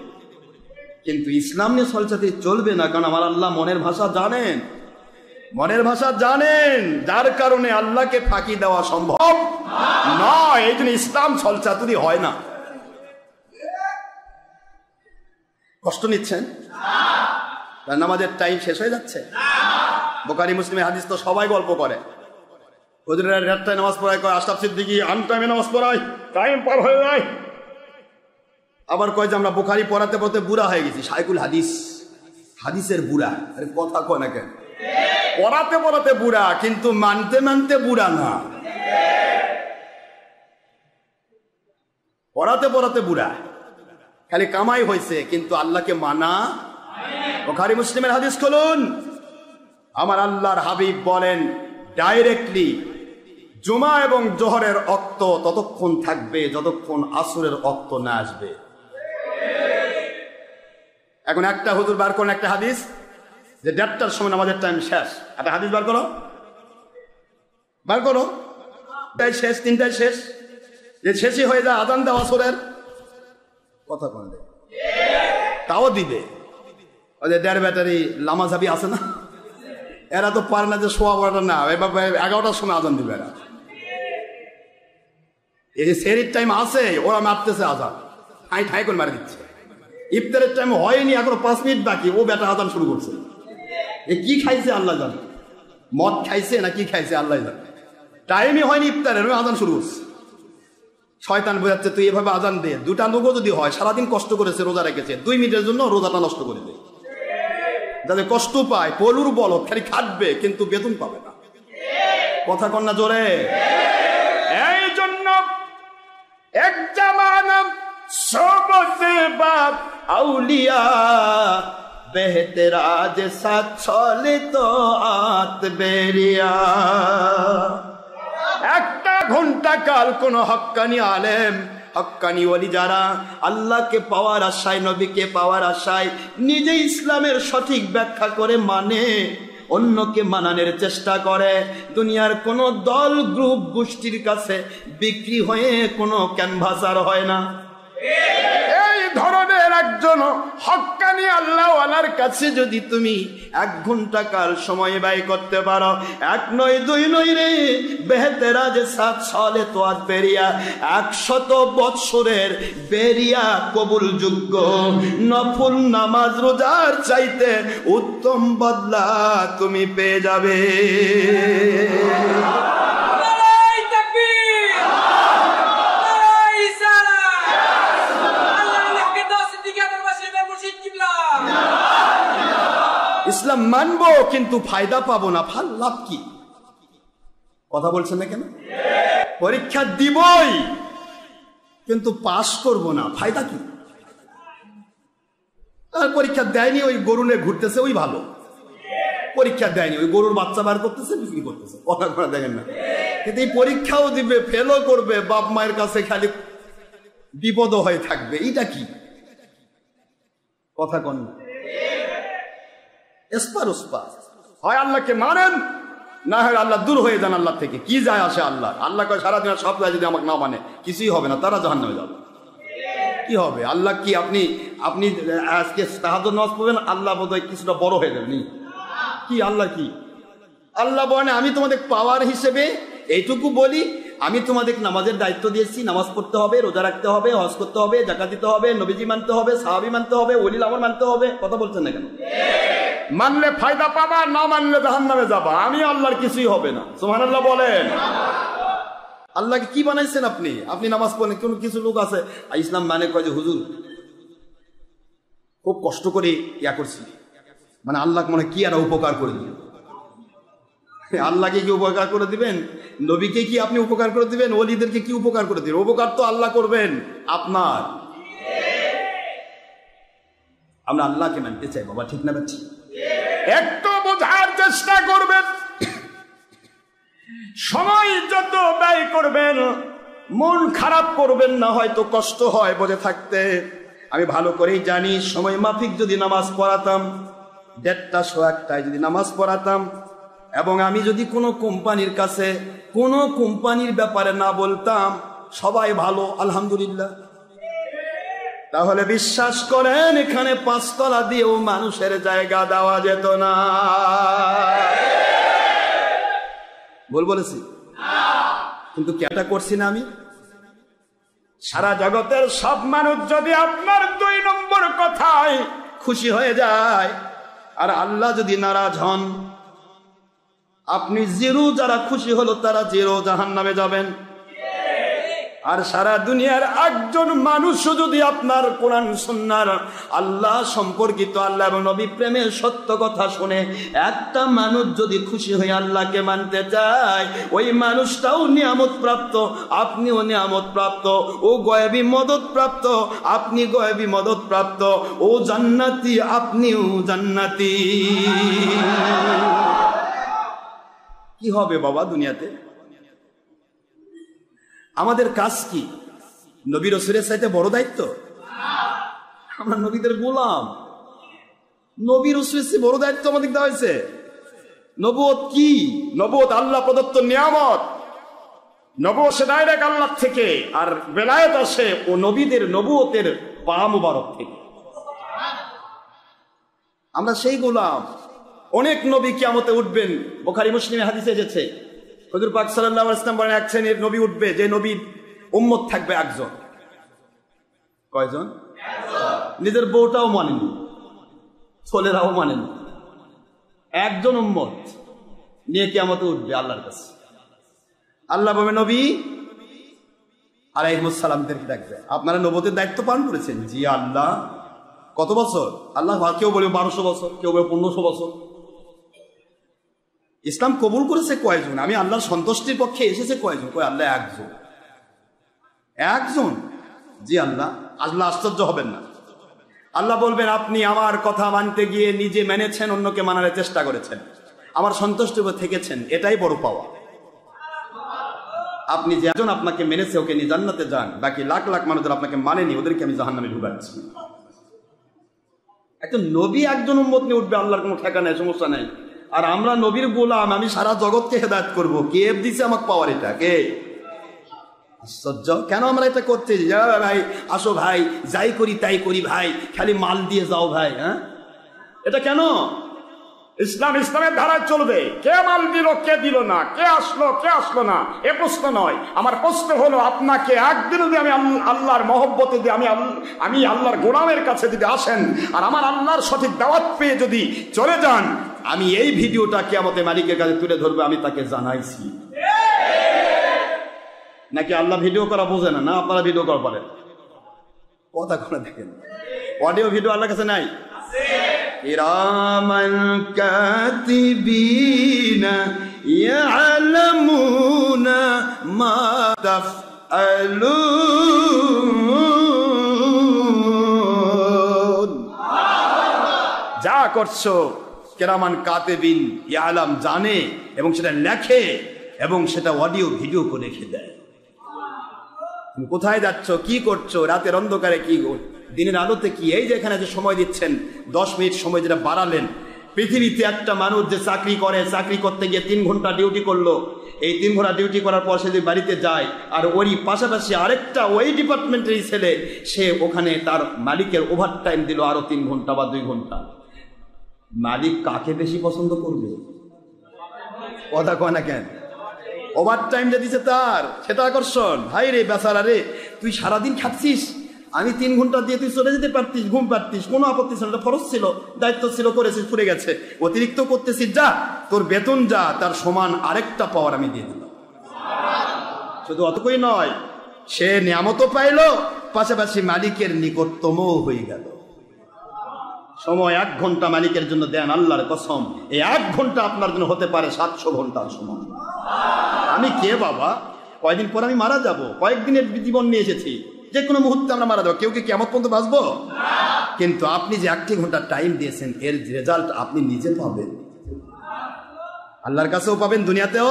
কিন্তু ইসলাম নিয়ে ছলচাতুরি চলবে না, কারণ আমার আল্লাহ মনের ভাষা জানেন। মনের ভাষা জানেন, যার কারণে আল্লাহকে ফাঁকি দেওয়া সম্ভব নয়। এই জন্য ইসলাম ছলচাতুরি হয় না। কষ্ট নিচ্ছেন? নামাজের টাইম শেষ হয়ে যাচ্ছে। বুখারী মুসলিমের হাদিস তো সবাই গল্প করে। হুজুরের রাতটায় নামাজ পড়ায়, কয় আশরাফ সিদ্দিকী আনটাইমে নামাজ পড়ায়, টাইম পার হয়ে যায়। আবার কয় যে আমরা বুখারী পড়াতে পড়তে বুড়া হয়ে গেছি, শাইখুল হাদিস, হাদিসের বুড়া। আরে কথা কয় না কেন? পড়াতে পড়াতে বুড়া, কিন্তু মানতে মানতে বুড়া না। পড়াতে পড়াতে বুড়া, খালি কামাই হয়েছে, কিন্তু আল্লাহকে মানা। বুখারী মুসলিমের হাদিস খুলুন। আমার আল্লাহর হাবিব বলেন ডাইরেক্টলি, জুমা এবং জোহরের ওয়াক্ত ততক্ষণ থাকবে যতক্ষণ আসরের ওয়াক্ত না আসবে। এখন একটা হুজুর বার করেন একটা হাদিস যে 1:30টার সময় আমাদের টাইম শেষ। একটা হাদিস বার করো, বার করো। তাই শেষ, 3টায় শেষ, যে শেষই হয়ে যায় আজান দেওয়া আসরের। কথা কোন দেয় তাও দিবে। ওই যে 1.5 ব্যাটারি লামাঝাবি আছে না, এরা তো পারে না যে 12:15 না, 11টার সময় আজান দিবে। এরা এই সেহরির টাইম আছে, ওরা মারতেছে আজান, ঠাই ঠাই করে মারি দিচ্ছে। ইফতারের টাইম হয়নি, এখনো 5 মিনিট বাকি, ও বেটা আজান শুরু করছে। এ কি খাইছে আল্লাহ জানে, মদ খাইছে না কি খাইছে আল্লাহ জানে। টাইমই হয়নি ইফতারের, ওই আজান শুরু করছে। শয়তান বোঝাচ্ছে তুই এভাবে আজান দে, 2টা লোকও যদি হয়, সারাদিন কষ্ট করেছে, রোজা রেখেছে, 2 মিনিটের জন্য রোজাটা নষ্ট করে দেয়, যাতে কষ্ট পায়। পলুর বলদ, খালি খাটবে কিন্তু বেতন পাবে না। কথা কন্যা জোরে। এই জন্য এক জামানা সবসে বাপ আউলিয়া বেহতেরাজ সাথ চলে তো আত বেরিয়া। একটা ঘন্টা কাল কোন হক্কানি আলেম, হক্কানি ওলি যারা আল্লাহকে পাওয়ার আশায়, নবীকে পাওয়ার আশায় নিজে ইসলামের সঠিক ব্যাখ্যা করে মানে, অন্যকে মানানোর চেষ্টা করে, দুনিয়ার কোন দল গ্রুপ গোষ্ঠীর কাছে বিক্রি হয়ে কোনো ক্যানভাসার হয় না। এই ধরনের একজন হক্কানি আল্লাহওয়ালার কাছে যদি তুমি 1 ঘন্টা কাল সময় ব্যয় করতে পারো, 1 নয় 2 নয় রে, বেহতেরাজ সাথ চলে তো আত বেরিয়া, 100 বৎসরের বেরিয়া কবুল যোগ্য নফল নামাজ রোজার চাইতে উত্তম বদলা তুমি পেয়ে যাবে। ইসলাম মানবো কিন্তু ফায়দা পাবো না, ভাল লাভ কি? কথা বলছেন না কেন? পরীক্ষা দিবই কিন্তু পাস করব না, ফায়দা কি? আর পরীক্ষা দেয়নি, ওই গরুনে ঘুরতেছে, ওই ভালো। পরীক্ষা দেয়নি, ওই গরুর বাচ্চা বার করতেছে, বিক্রি করতেছে। কথা করে দেখেন না, কিন্তু এই পরীক্ষাও দিবে, ফেলও করবে, বাপ মায়ের কাছে খালি বিপদ হয়ে থাকবে। এটা কি কথা কন? এসপার ওসপার হয় আল্লাহকে মানেন, না হয় আল্লাহ দূর হয়ে যান আল্লাহ থেকে। কি যায় আসে আল্লাহ? আল্লাহ কয় সারাদিন সব যায়, যদি আমাকে না মানে কিছুই হবে না, তারা জাহান্নামে যাবে। কি হবে? আল্লাহ কি আপনি আজকে তাহাজ্জুদ নামাজ পড়বেন, আল্লাহ বোধহয় কিছুটা বড় হয়ে যাবেন? কি আল্লাহ কি? আল্লাহ বলেন আমি তোমাদের পাওয়ার হিসেবে এইটুকু বলি, আমি তোমাদের নামাজের দায়িত্ব দিয়েছি, নামাজ পড়তে হবে, রোজা রাখতে হবে, হজ করতে হবে, যাকাত দিতে হবে, নবীজি মানতে হবে, সাহাবী মানতে হবে, ওলিল আমর মানতে হবে। কথা বলছেন না কেন? মানলে ফায়দা পাবা, না মানলে জাহান্নামে যাবা। আমি আল্লাহর কিছুই হবে না। সুবহানাল্লাহ বলেন। আল্লাহকে কি বানাইছেন আপনি? আপনি নামাজ পড়েন, কোন কিছু লোক আছে ইসলাম মানে কয় যে হুজুর খুব কষ্ট করে ইয়া করছি, মানে আল্লাহ মনে কি আর উপকার করে দিবেন? আল্লাহকে কি উপকার করে দিবেন? নবীকে কি আপনি উপকার করে দিবেন? ওলিদেরকে কি উপকার করে দিবেন? উপকার তো আল্লাহ করবেন আপনার। আমরা আল্লাহকে মানতে চাই বাবা, ঠিক না? ঠিক। একটু বোঝার চেষ্টা করবেন, সময় যত ব্যয় করবেন মন খারাপ করবেন না, হয়তো কষ্ট হয় বসে থাকতে। আমি ভালো করেই জানি, সময় মাফিক যদি নামাজ পড়াতাম, 1:30-1টায় যদি নামাজ পড়াতাম, এবং আমি যদি কোনো কোম্পানির কাছে কোনো কোম্পানির ব্যাপারে না বলতাম সবাই ভালো আলহামদুলিল্লাহ, তাহলে বিশ্বাস করেন এখানে 5 তলা দিয়েও মানুষের জায়গা দেওয়া যেত না। বলেছি কিন্তু কেটা করছি না আমি? সারা জগতের সব মানুষ যদি আপনার 2 নম্বর কথায় খুশি হয়ে যায় আর আল্লাহ যদি নারাজ হন, আপনি জিরো, যারা খুশি হলো তারা জিরো, জাহান্নামে যাবেন। আর সারা দুনিয়ার একজন মানুষও যদি আপনার কোরআন সুন্নাহর আল্লাহ সম্পর্কিত, আল্লাহ এবং নবী প্রেমের সত্য কথা শুনে একটা মানুষ যদি খুশি হয়ে আল্লাহকে মানতে চায়, ওই মানুষটাও নিয়ামত প্রাপ্ত, আপনিও নিয়ামত প্রাপ্ত। ও গয়েবী মদত প্রাপ্ত, আপনি গয়েবী মদত প্রাপ্ত। ও জান্নাতি, আপনিও জান্নাতি। কি হবে বাবা দুনিয়াতে? আমাদের কাজ কি? নবী রাসূলের চাইতে বড় দায়িত্ব? আমরা নবীদের গোলাম। নবী রাসূলের চেয়ে বড় দায়িত্ব আমাদের দেওয়া হয়েছে। নবুয়ত কি? নবুয়ত আল্লাহ প্রদত্ত নিয়ামত। নবুয়ত সে ডাইরেক্ট আল্লাহ থেকে, আর বেলায়েত আসে ও নবীদের নবুয়তের পা মুবারক থেকে। আমরা সেই গোলাম। অনেক নবী কিয়ামতে উঠবেন, বুখারী মুসলিমে হাদিসে এসেছে, হুজুর পাক সাল্লাল্লাহু আলাইহি ওয়াসাল্লাম বলেন এক শ্রেণীর নবী উঠবে, যে নবীর উম্মত থাকবে একজন। কয়জন? নিজের বউটাও মানেনি, ছেলেরাও মানেনি, একজন উম্মত নিয়ে কিয়ামতে উঠবে আল্লাহর কাছে। আল্লাহ বলবে নবী আলাইহিস সালামদেরকে ডাকবে, আপনারা নবুয়তের দায়িত্ব পালন করেছেন? জি আল্লাহ। কত বছর? আল্লাহ কেউ বলবে 1200 বছর, কেউ বলবে 1500 বছর। ইসলাম কবুল করেছে কয়জন? আমি আল্লাহর সন্তুষ্টির পক্ষে এসেছে কয়জন? কয় আল্লাহ একজন। একজন? জি আল্লাহ। আল্লাহ আশ্চর্য হবেন না। আল্লাহ বলবেন আপনি আমার কথা মানতে গিয়ে নিজে মেনেছেন, অন্যকে মানার চেষ্টা করেছেন, আমার সন্তুষ্টির উপর থেকেছেন, এটাই বড় পাওয়া। আপনি যে একজন আপনাকে মেনেছে ওকে নিয়ে জান্নাতে যান, বাকি লাখ লাখ মানুষ যারা আপনাকে মানেনি ওদেরকে আমি জাহান্নামে ঢুকাচ্ছি। একজন নবী একজন উম্মত নিয়ে উঠবে, আল্লাহর কোনো ঠেকা নেই, সমস্যা নেই। আর আমরা নবীর গোলাম, আমি সারা জগৎকে হেদায়েত করব। কে দিছে আমাকে পাওয়ার? এটা কে? আশ্চর্য। কেন আমরা এটা করতে ভাই? আসো ভাই, যাই করি তাই করি ভাই, খালি মাল দিয়ে যাও ভাই। হ্যাঁ, এটা কেন? ইসলামের ধারায় চলবে। কে মাল দিল, কে দিল না, কে আসলো না, এ প্রশ্ন নয়। আমার প্রশ্ন হলো আপনাকে একদিন যদি আমি আল্লাহর মহব্বতে দিয়ে আমি আল্লাহর গোলামের কাছে যদি আসেন আর আমার আল্লাহর সঠিক দাওয়াত পেয়ে যদি চলে যান, আমি এই ভিডিওটা কিয়ামতে মালিকের কাছে তুলে ধরবো, আমি তাকে জানাইছি। নাকি আল্লাহ ভিডিও করা বোঝে না? না, আপনারা ভিডিও করা পারেন। কথা করে দেখেন, অডিও ভিডিও আল্লাহর কাছে নাই? কিরামান কাতিবিনা ইয়ালামুনা মা তাফআলুন। যা করছো কিরামান কাতিবিন ইয়ালাম জানে, এবং সেটা লেখে, এবং সেটা অডিও ভিডিও করে রেখে দেয়। তুমি কোথায় যাচ্ছ, কি করছো, রাতের অন্ধকারে কি, দিনের আলোতে কি? এই যে এখানে যে সময় দিচ্ছেন 10 মিনিট সময় যেটা বাড়ালেন, পৃথিবীতে একটা মানুষ যে চাকরি করে, চাকরি করতে গিয়ে 3 ঘন্টা ডিউটি করলো, এই 3 ঘন্টা ডিউটি করার পর সে যদি বাড়িতে যায়, আর ওই পাশাপাশি আরেকটা ওই ডিপার্টমেন্টেরই ছেলে, সে ওখানে তার মালিকের ওভার টাইম দিল আরো 3 ঘন্টা বা 2 ঘন্টা, মালিক কাকে বেশি পছন্দ করবে? কথা কয় না কেন? ওভার টাইম যে দিচ্ছে তার, সেটা আকর্ষণ। ভাই রে বেচারা রে, তুই সারাদিন খাচ্ছিস, আমি 3 ঘন্টা দিয়ে তুই চলে যেতে পারতিস, ঘুম পারতিস, কোনো আপত্তি ছিল না, ফরজ ছিল, দায়িত্ব ছিল, করেছিস, পুড়ে গেছে, অতিরিক্ত করতেছিস, যা তোর বেতন যা, তার সমান আরেকটা পাওয়ার আমি দিয়ে দিলাম। শুধু অতটুকুই নয়, সে নিয়ামতও পাইল, পাশাপাশি মালিকের নিকটতমও হয়ে গেল। সময় 1 ঘন্টা মালিকের জন্য দেন, আল্লাহর কসম এই 1 ঘন্টা আপনার জন্য হতে পারে 700 ঘন্টার সময়। আমি কে বাবা? কয়েকদিন পর আমি মারা যাব, কয়েকদিনের জীবন নিয়ে এসেছি, যে কোনো মুহূর্তে আমরা মারা যাবো। কেউ কি কিয়ামত পর্যন্ত বাঁচবো? কিন্তু আপনি যে 1 ঘন্টা টাইম দিয়েছেন, এর রেজাল্ট আপনি নিজে পাবেন, আল্লাহর কাছেও পাবেন, দুনিয়াতেও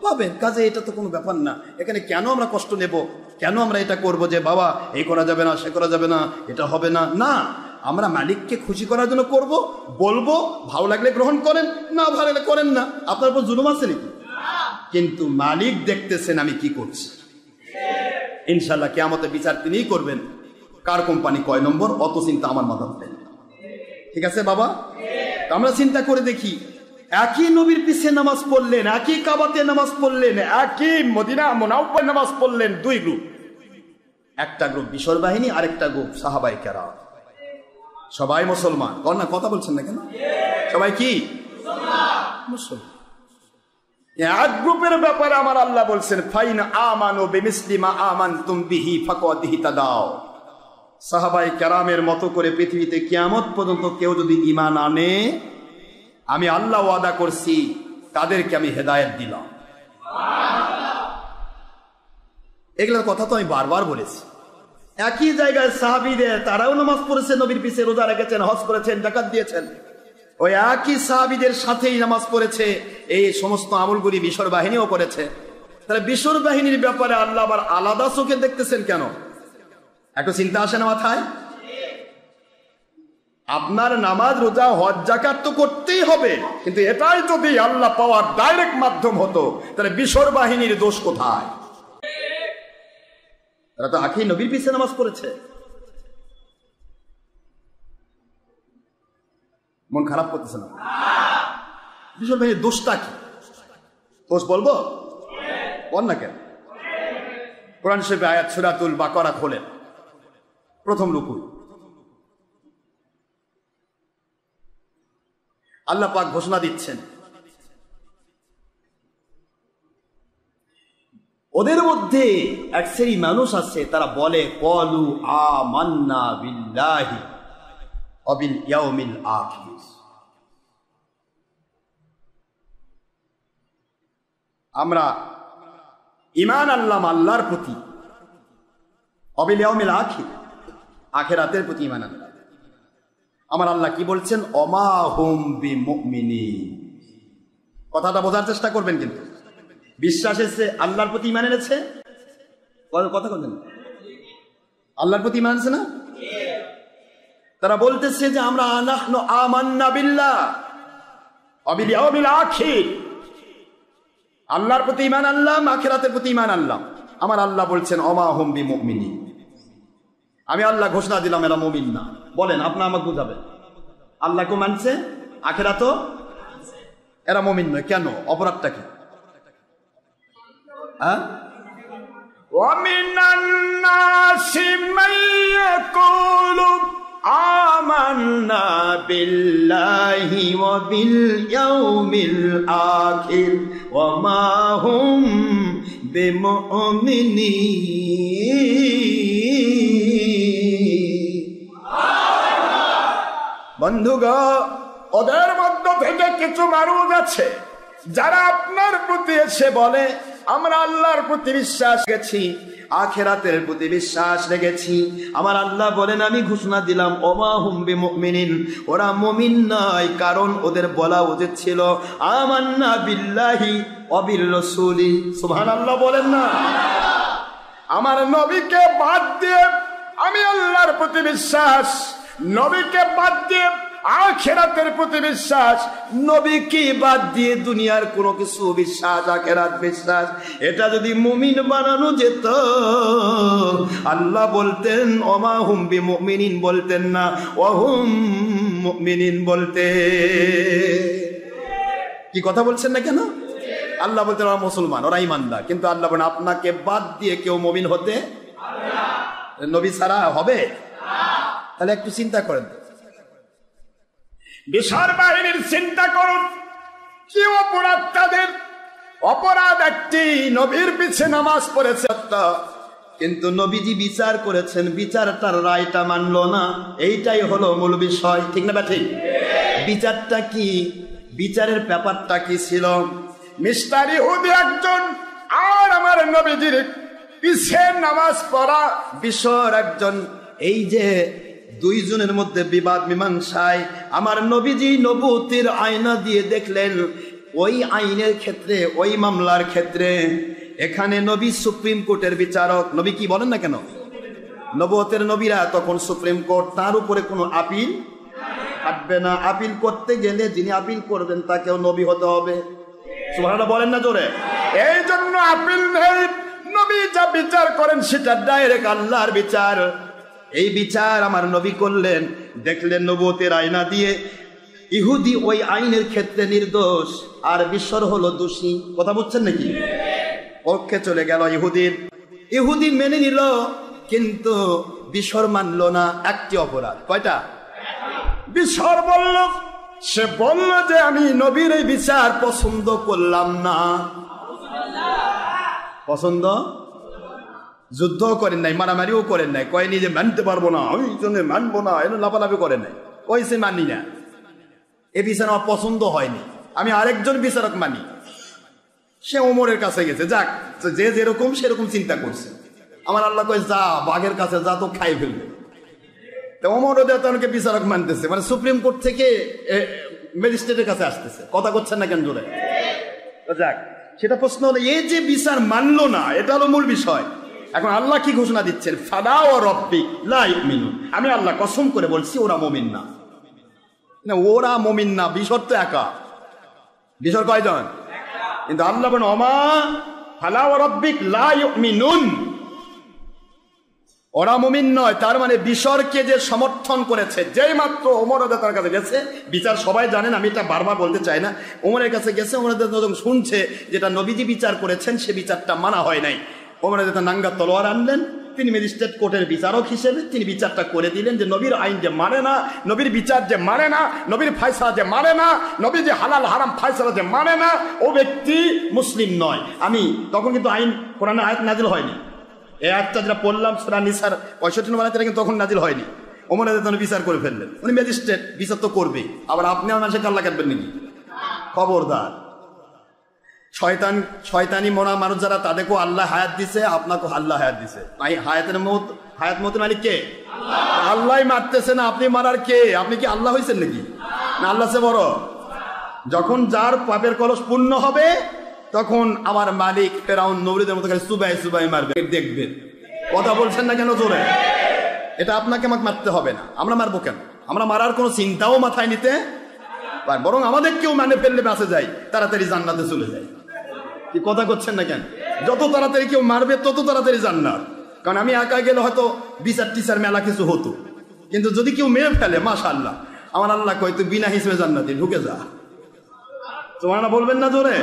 পাবেন। কাজে এটা তো কোনো ব্যাপার না। এখানে কেন আমরা কষ্ট নেব? কেন আমরা এটা করব যে বাবা এই করা যাবে না, সে করা যাবে না, এটা হবে না? না, আমরা মালিককে খুশি করার জন্য করব, বলবো, ভালো লাগলে গ্রহণ করেন, না ভালো লাগলে করেন না, আপনার উপর জুলুম আছে নাকি? কিন্তু মালিক দেখতেছেন আমি কি করছি। ইনশাল্লাহ কিয়ামতের বিচার তিনিই করবেন, কার কোম্পানি কয় নম্বর, অত চিন্তা আমার মাথা থাকে। ঠিক আছে বাবা? আমরা চিন্তা করে দেখি, একই নবীর পিছে নামাজ পড়লেন, একই কাবাতে নামাজ পড়লেন, একই মদিনা মুনাওয়ার নামাজ পড়লেন, দুই গ্রুপ। একটা গ্রুপ বিশর বাহিনী, আরেকটা গ্রুপ সাহাবায়ে কেরাম। সবাই মুসলমান, না কথা বলছেন না কেন? সবাই কি মুসলমান? এক গ্রুপের ব্যাপারে আমার আল্লাহ বলছেন ফাইন আমানু বিমিসলি মা আমানতুম বিহি ফাকাদ ইহতাদাও। সাহাবায়ে কেরামের মতো করে পৃথিবীতে কিয়ামত পর্যন্ত কেউ যদি ঈমান আনে, আমি আল্লাহ ওয়াদা করছি তাদেরকে আমি হেদায়েত দিলাম। এগুলোর কথা তো আমি বারবার বলেছি। একই জায়গায় সাহাবীদের, তারাও নামাজ পড়েছে, নবীর পিছে রোজা রেখেছেন, হজ করেছেন, যাকাত দিয়েছেন। ওই একই সাহাবীদের সাথেই নামাজ পড়েছে, এই সমস্ত আমলগুলি বিশর বাহিনীও করেছে। তাহলে বিশর বাহিনীর ব্যাপারে আল্লাহ আবার আলাদা চোখে দেখতেছেন কেন? একটু চিন্তা আসে না মাথায়? আপনার নামাজ রোজা হজ যাকাত তো করতেই হবে, কিন্তু এটাই যদি আল্লাহ পাওয়ার ডাইরেক্ট মাধ্যম হতো, তাহলে বিশর বাহিনীর দোষ কোথায়? তারা তো একই নবীর পিছে নামাজ পড়েছে। মন খারাপ করতেছে না? বিশর বাহিনীর দোষটা কি? দোষ বলবো? বল না কেন? কোরআন শরীফে আয়াত সূরাতুল বাকারা খোলেন, প্রথম রুকু। আল্লাহ পাক ঘোষণা দিচ্ছেন, ওদের মধ্যে এক শ্রেণী মানুষ আছে, তারা বলে ক্বালু আমান্না বিল্লাহি ওয়া বিল ইয়াউমিল আখির। আমরা ঈমান আনলাম আল্লাহর প্রতি, ওয়া বিল ইয়াউমিল আখির, আখিরাতের প্রতি ঈমান আনলাম। আমার আল্লাহ কি বলছেন? ওমা হুম বিমুমিনিন। কথাটা বোঝার চেষ্টা করবেন। কিন্তু বিশ্বাস এসে আল্লাহর প্রতি ঈমান এনেছে, কথা বলছেন, আল্লাহর প্রতি ঈমান আছে না? তারা বলতেছে যে আমরা নাহনু আমান্না বিল্লাহ ওয়া বিল ইয়াউমিল আখির, আল্লাহর প্রতি ঈমান আনলাম, আখিরাতের প্রতি ঈমান আনলাম। আমার আল্লাহ বলছেন ওমা হুম বিমুমিনিন, আমি আল্লাহ ঘোষণা দিলাম এরা মুমিন না। বলেন, আপনি আমাকে বুঝাবেন, আল্লাহকে মানছে, আখিরাতও, এরা মুমিন নয় কেন? অপরাধটা কি? وَمِنَ النَّاسِ مَن يَقُولُ آمَنَّا بِاللَّهِ وَبِالْيَوْمِ الْآخِرِ وَمَا هُمْ بِمُؤْمِنِينَ। বন্ধুগণ, ওদের মধ্য থেকে কিছু মানুষ আছে যারা আপনার প্রতি এসে বলে আমরা আল্লাহর প্রতি বিশ্বাস রেখেছি, আখিরাতের প্রতি বিশ্বাস রেখেছি। আমার আল্লাহ বলেন আমি ঘোষণা দিলাম ওমা হুম বিমুমিনিন, ওরা মুমিন নয়। কারণ ওদের বলা উচিত ছিল আমান্না বিল্লাহি ওয়া বির রাসূলি। সুবহানাল্লাহ বলেন না? আমার নবীকে বাদ দিয়ে আমি আল্লাহর প্রতি বিশ্বাস, নবীকে বাদ দিয়ে আখিরাতের প্রতি বিশ্বাস, নবীকে বাদ দিয়ে দুনিয়ার কোনো কিছু বিশ্বাস, আখিরাত বিশ্বাস, এটা যদি মুমিন বানানো যেত, আল্লাহ বলতেন ওমা হুম বিমুমিনিন বলতেন না, ওয়াহুম মুমিনিন বলতে। কি কথা বলছেন না কেন? আল্লাহ বলতেন ওরা মুসলমান, ওরা ঈমানদার। কিন্তু আল্লাহ বলেন আপনাকে বাদ দিয়ে কেউ মুমিন হতে, নবী ছাড়া হবে? তাহলে একটু চিন্তা করেন, বিশর বাহিনীর চিন্তা করুন, কি অপরাধ তাদের। অপরাধ একটি, নবীর পিছে নামাজ পড়েছে, কিন্তু নবীজি বিচার করেছেন, বিচারটার রায়টা মানলো না। এইটাই হলো মূল বিষয়, ঠিক না? ঠিক। বিচারটা কি? বিচারের ব্যাপারটা কি ছিল? মিস্টার ইহুদি একজন, আর আমার নবীজির পিছে নামাজ পড়া বিশর একজন। এই যে দুইজনের মধ্যে বিবাদ মীমাংসায় আমার নবীজি নবুয়তের আয়না দিয়ে দেখলেন, ওই আইনের ক্ষেত্রে, ওই মামলার ক্ষেত্রে এখানে নবী সুপ্রিম কোর্টের বিচারক। নবী কি বলেন না কেন? নবুয়তের নবীরা তখন সুপ্রিম কোর্ট, তার উপরে কোনো আপিল থাকবে না। আপিল করতে গেলে যিনি আপিল করবেন তাকেও নবী হতে হবে। সুবহানাল্লাহ বলেন না জোরে? এই জন্য আপিল নেই, নবী যা বিচার করেন সেটা ডাইরেক্ট আল্লাহর বিচার। এই বিচার আমার নবী করলেন, দেখলেন নবুয়তের আয়না দিয়ে ইহুদি ওই আইনের ক্ষেত্রে নির্দোষ আর বিশ্বর হলো দোষী। কথা বুঝছেন নাকি? পক্ষে চলে গেল ইহুদি মেনে নিল, কিন্তু বিশ্বর মানল না। একটি অপরাধ। কয়টা? বিশ্বর বলল, সে বলল যে আমি নবীর এই বিচার পছন্দ করলাম না। পছন্দ? যুদ্ধও করেন নাই, মারামারিও করেন নাই, কয়নি যে মানতে পারবো না, ওই জন্য মানবো না, এর লাফালাফি করেন নাই, কইছে মানি না। এ বিচার আমার পছন্দ হয়নি, আমি আরেকজন বিচারক মানি। সে ওমরের কাছে গেছে, যাক যে যেরকম সেরকম চিন্তা করছে। আমার আল্লাহ কয় যা বাঘের কাছে যা, তো খাই ফেলবে। তো ওমর ওদেরকে বিচারক মানতেছে, মানে সুপ্রিম কোর্ট থেকে ম্যাজিস্ট্রেটের কাছে আসতেছে। কথা করছেন না কেন জোরে? যাক, সেটা প্রশ্ন হলো, এই যে বিচার মানলো না, এটা হলো মূল বিষয়। এখন আল্লাহ কি ঘোষণা দিচ্ছেন? ফালা ও রব্বি লা ইউমিনুন, আমি আল্লাহ কসম করে বলছি ওরা মুমিন না। ওরা মুমিন না, বিশর তো একা। বিশর কয়জন? কিন্তু আল্লাহ বলেন ওমা ফালা ও রব্বিক লা ইউমিনুন, ওরা মুমিন নয়। তার মানে বিশরকে যে সমর্থন করেছে, যেই মাত্র ওমর তার কাছে গেছে, বিচার সবাই জানেন, আমি এটা বারবার বলতে চাই না, ওমরের কাছে গেছে, ওমর যখন শুনছে যেটা নবীজি বিচার করেছেন সে বিচারটা মানা হয় নাই, ওমর নাঙ্গা তলোয়ার আনলেন, তিনি ম্যাজিস্ট্রেট কোর্টের বিচারক হিসেবে তিনি বিচারটা করে দিলেন যে নবীর আইন যে মানে না, নবীর বিচার যে মানে না, নবীর ফায়সালা যে মানে না, নবী যে হালাল হারাম ফায়সালা যে মানে না, ও ব্যক্তি মুসলিম নয়। আমি তখন কিন্তু আইন কোরআনে আয়াত নাজিল হয়নি, এই আয়াতটা যেটা পড়লাম সূরা নিসার 65 নম্বর আয়াত, কিন্তু তখন নাজিল হয়নি। ওমর রাদিয়াল্লাহু বিচার করে ফেললেন, উনি ম্যাজিস্ট্রেট, বিচার তো করবে। আবার আপনি আমার মানুষের কাল্লা কাটবেন নাকি? খবরদার। শয়তানি মনা মানুষ যারা, তাদেরকেও আল্লাহ হায়াত দিছে, আপনাকেও আল্লাহ হায়াত দিছে। হায়াত মত মালিক কে? আল্লাহ মারতেছে না, আপনি মারার কে? আপনি কি আল্লাহ হয়েছেন নাকি? না আল্লাহ সে বড়? যখন যার পাপের কলস পূর্ণ হবে, তখন আমার মালিক ফেরাউন নবরীদের মতো সুবাই মারবে, দেখবেন। কথা বলছেন না কেন জোরে? এটা আপনাকে আমাকে মারতে হবে না, আমরা মারবো কেন? আমরা মারার কোনো চিন্তাও মাথায় নিতে পার, বরং আমাদের কেউ মানে ফেললে বাঁচে যায়, তাড়াতাড়ি জান্নাতে চলে যায়। কি কথা করছেন না কেন? যত তাড়াতাড়ি কেউ মারবে তত তাড়াতাড়ি জান্নাত। কারণ আমি একা গেলে হয়তো বিচার টিচার মেলা কিছু হতো, কিন্তু যদি কেউ মেরে ফেলে, মাশাআল্লাহ, আমার আল্লাহ কয় তুই বিনা হিসেবে জান্নাতে ঢুকে যা। তোমার না বলবেন না জোরে?